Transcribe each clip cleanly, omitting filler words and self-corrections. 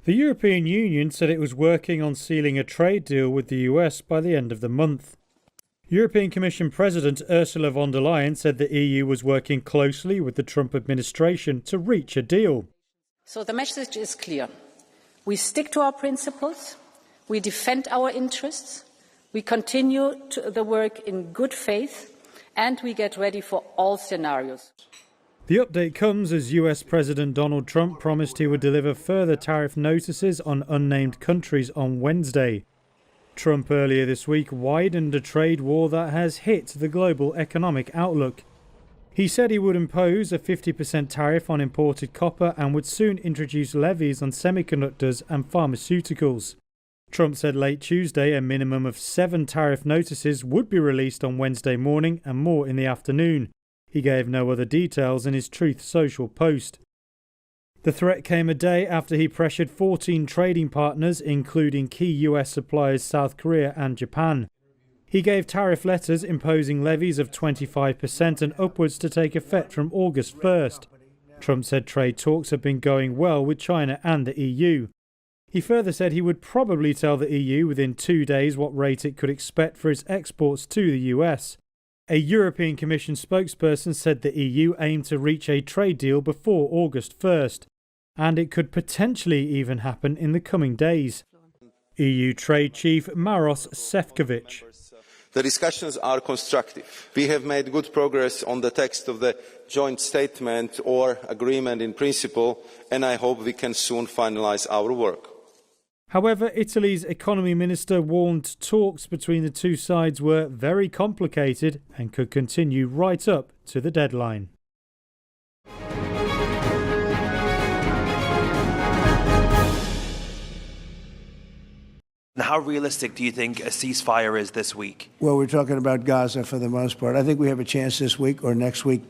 The European Union said it was working on sealing a trade deal with the US by the end of the month. European Commission President Ursula von der Leyen said the EU was working closely with the Trump administration to reach a deal. So the message is clear. We stick to our principles, we defend our interests, we continue the work in good faith, and we get ready for all scenarios. The update comes as US President Donald Trump promised he would deliver further tariff notices on unnamed countries on Wednesday. Trump earlier this week widened a trade war that has hit the global economic outlook. He said he would impose a 50% tariff on imported copper and would soon introduce levies on semiconductors and pharmaceuticals. Trump said late Tuesday a minimum of 7 tariff notices would be released on Wednesday morning and more in the afternoon. He gave no other details in his Truth Social post. The threat came a day after he pressured 14 trading partners, including key US suppliers South Korea and Japan. He gave tariff letters imposing levies of 25% and upwards to take effect from August 1st. Trump said trade talks have been going well with China and the EU. He further said he would probably tell the EU within 2 days what rate it could expect for its exports to the US. A European Commission spokesperson said the EU aimed to reach a trade deal before August 1st, and it could potentially even happen in the coming days. EU Trade Chief Maros Sefcovic. The discussions are constructive. We have made good progress on the text of the joint statement or agreement in principle, and I hope we can soon finalise our work. However, Italy's economy minister warned talks between the two sides were very complicated and could continue right up to the deadline. How realistic do you think a ceasefire is this week? Well, we're talking about Gaza for the most part. I think we have a chance this week or next week.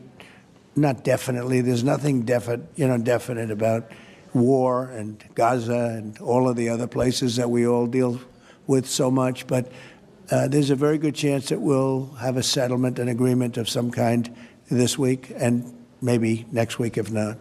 Not definitely. There's nothing definite about war and Gaza and all of the other places that we all deal with so much. But there's a very good chance that we'll have a settlement, an agreement of some kind this week and maybe next week if not.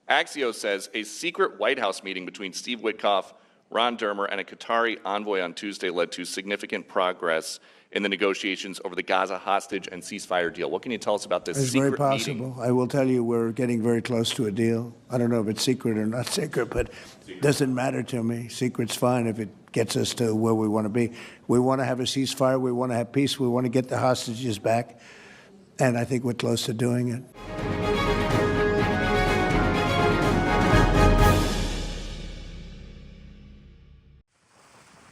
Axios says a secret White House meeting between Steve Witkoff, Ron Dermer, and a Qatari envoy on Tuesday led to significant progress in the negotiations over the Gaza hostage and ceasefire deal. What can you tell us about this secret meeting? It's very possible. I will tell you we're getting very close to a deal. I don't know if it's secret or not secret, but it doesn't matter to me. Secret's fine if it gets us to where we want to be. We want to have a ceasefire. We want to have peace. We want to get the hostages back. And I think we're close to doing it.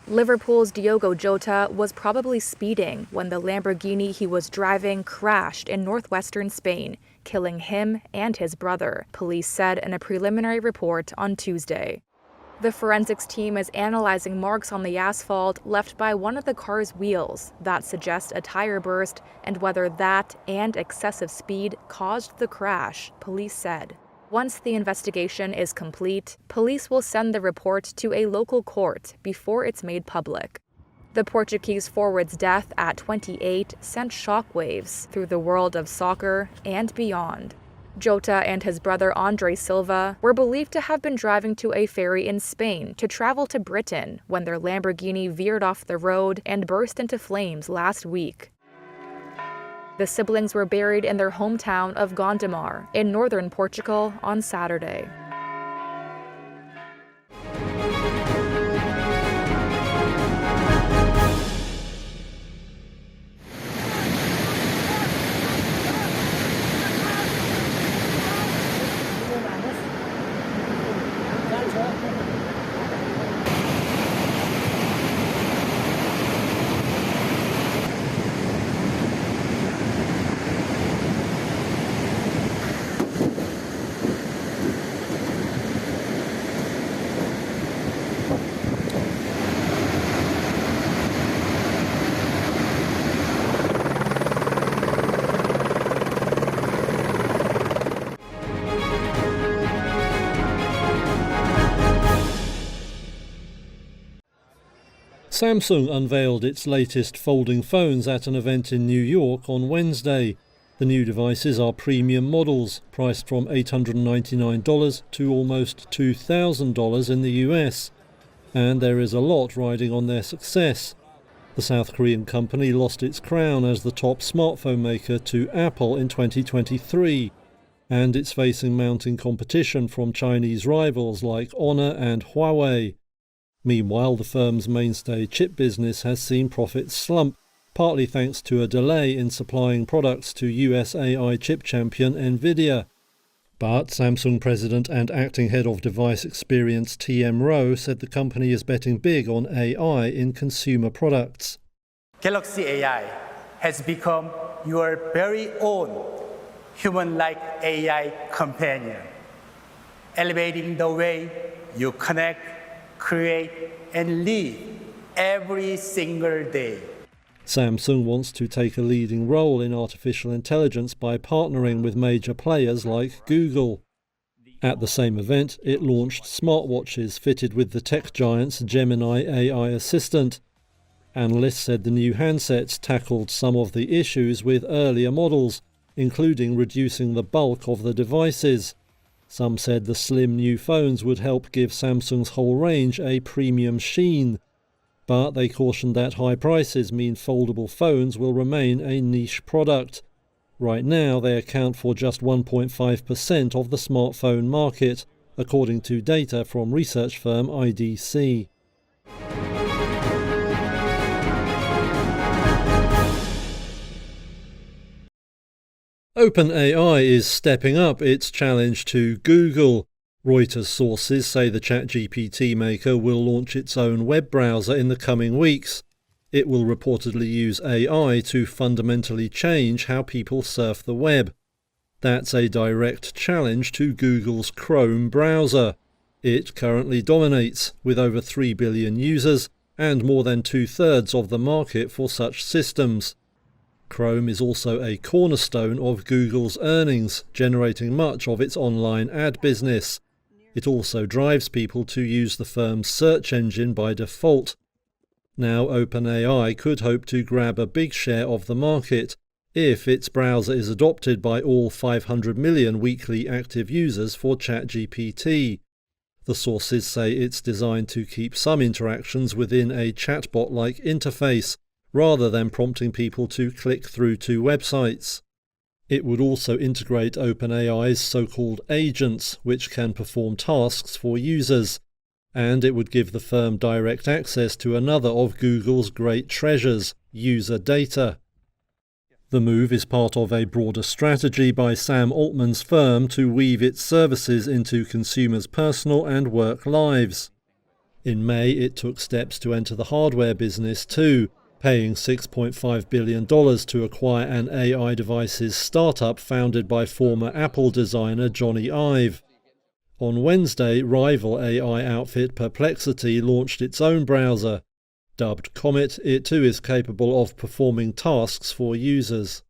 Liverpool's Diogo Jota was probably speeding when the Lamborghini he was driving crashed in northwestern Spain, killing him and his brother, police said in a preliminary report on Tuesday. The forensics team is analyzing marks on the asphalt left by one of the car's wheels that suggest a tire burst and whether that and excessive speed caused the crash, police said. Once the investigation is complete, police will send the report to a local court before it's made public. The Portuguese forward's death at 28 sent shockwaves through the world of soccer and beyond. Jota and his brother Andre Silva were believed to have been driving to a ferry in Spain to travel to Britain when their Lamborghini veered off the road and burst into flames last week. The siblings were buried in their hometown of Gondomar in northern Portugal on Saturday. Samsung unveiled its latest folding phones at an event in New York on Wednesday. The new devices are premium models, priced from $899 to almost $2,000 in the US. And there is a lot riding on their success. The South Korean company lost its crown as the top smartphone maker to Apple in 2023, and it's facing mounting competition from Chinese rivals like Honor and Huawei. Meanwhile, the firm's mainstay chip business has seen profits slump, partly thanks to a delay in supplying products to US AI chip champion Nvidia. But Samsung president and acting head of device experience T.M. Rowe said the company is betting big on AI in consumer products. Galaxy AI has become your very own human-like AI companion, elevating the way you connect, create, and live every single day. Samsung wants to take a leading role in artificial intelligence by partnering with major players like Google. At the same event, it launched smartwatches fitted with the tech giant's Gemini AI assistant. Analysts said the new handsets tackled some of the issues with earlier models, including reducing the bulk of the devices. Some said the slim new phones would help give Samsung's whole range a premium sheen. But they cautioned that high prices mean foldable phones will remain a niche product. Right now, they account for just 1.5% of the smartphone market, according to data from research firm IDC. OpenAI is stepping up its challenge to Google. Reuters sources say the ChatGPT maker will launch its own web browser in the coming weeks. It will reportedly use AI to fundamentally change how people surf the web. That's a direct challenge to Google's Chrome browser. It currently dominates, with over 3 billion users and more than 2/3 of the market for such systems. Chrome is also a cornerstone of Google's earnings, generating much of its online ad business. It also drives people to use the firm's search engine by default. Now OpenAI could hope to grab a big share of the market if its browser is adopted by all 500 million weekly active users for ChatGPT. The sources say it's designed to keep some interactions within a chatbot-like interface, rather than prompting people to click through to websites. It would also integrate OpenAI's so-called agents, which can perform tasks for users, and it would give the firm direct access to another of Google's great treasures, user data. The move is part of a broader strategy by Sam Altman's firm to weave its services into consumers' personal and work lives. In May, it took steps to enter the hardware business too, paying $6.5 billion to acquire an AI devices startup founded by former Apple designer Johnny Ive. On Wednesday, rival AI outfit Perplexity launched its own browser. Dubbed Comet, it too is capable of performing tasks for users.